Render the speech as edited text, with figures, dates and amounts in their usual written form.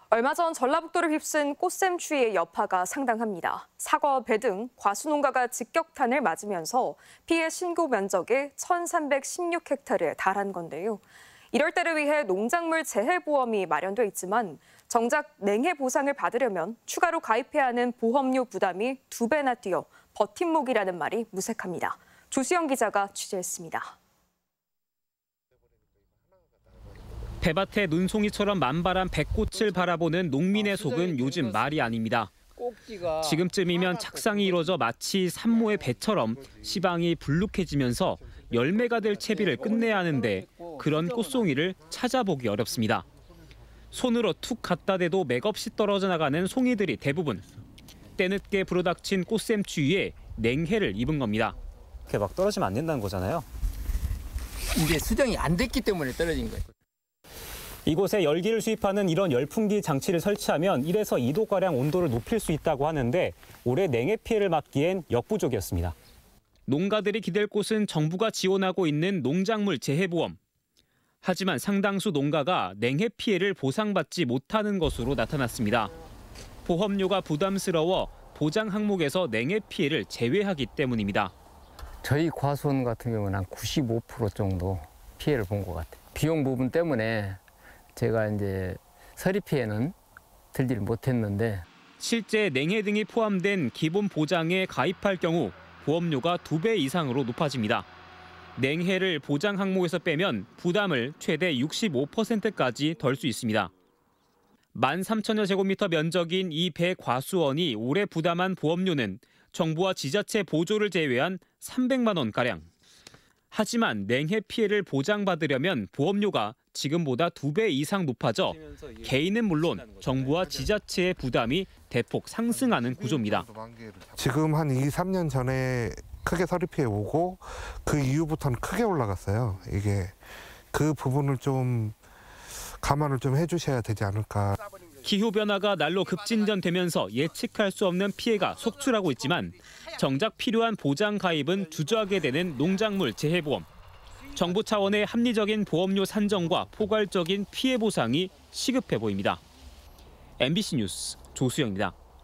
얼마 전 전라북도를 휩쓴 꽃샘추위의 여파가 상당합니다. 사과, 배 등 과수농가가 직격탄을 맞으면서 피해 신고 면적이 1,316헥타르에 달한 건데요. 이럴 때를 위해 농작물 재해보험이 마련돼 있지만 정작 냉해 보상을 받으려면 추가로 가입해야 하는 보험료 부담이 2배나 뛰어 버팀목이라는 말이 무색합니다. 조수영 기자가 취재했습니다. 배밭에 눈송이처럼 만발한 백꽃을 바라보는 농민의 속은 요즘 말이 아닙니다. 지금쯤이면 착상이 이루어져 마치 산모의 배처럼 시방이 불룩해지면서 열매가 될 채비를 끝내야 하는데 그런 꽃송이를 찾아보기 어렵습니다. 손으로 툭 갖다 대도 맥없이 떨어져 나가는 송이들이 대부분. 때늦게 불어닥친 꽃샘추위에 냉해를 입은 겁니다. 이렇게 막 떨어지면 안 된다는 거잖아요. 이게 수정이 안 됐기 때문에 떨어진 거예요. 이곳에 열기를 수입하는 이런 열풍기 장치를 설치하면 1에서 2도가량 온도를 높일 수 있다고 하는데 올해 냉해 피해를 막기엔 역부족이었습니다. 농가들이 기댈 곳은 정부가 지원하고 있는 농작물 재해보험. 하지만 상당수 농가가 냉해 피해를 보상받지 못하는 것으로 나타났습니다. 보험료가 부담스러워 보장 항목에서 냉해 피해를 제외하기 때문입니다. 저희 과수원 같은 경우는 한 95% 정도 피해를 본 것 같아요. 비용 부분 때문에 제가 이제 서리 피해는 들지를 못했는데 실제 냉해 등이 포함된 기본 보장에 가입할 경우 보험료가 2배 이상으로 높아집니다. 냉해를 보장 항목에서 빼면 부담을 최대 65%까지 덜 수 있습니다. 13,000여 제곱미터 면적인 이 배 과수원이 올해 부담한 보험료는 정부와 지자체 보조를 제외한 300만 원가량. 하지만 냉해 피해를 보장받으려면 보험료가 지금보다 2배 이상 높아져 개인은 물론 정부와 지자체의 부담이 대폭 상승하는 구조입니다. 지금 한 2, 3년 전에 크게 서리 피해 오고 그 이후부터는 크게 올라갔어요. 이게 그 부분을 좀 감안을 좀 해주셔야 되지 않을까. 기후변화가 날로 급진전되면서 예측할 수 없는 피해가 속출하고 있지만 정작 필요한 보장 가입은 주저하게 되는 농작물 재해보험. 정부 차원의 합리적인 보험료 산정과 포괄적인 피해 보상이 시급해 보입니다. MBC 뉴스 조수영입니다.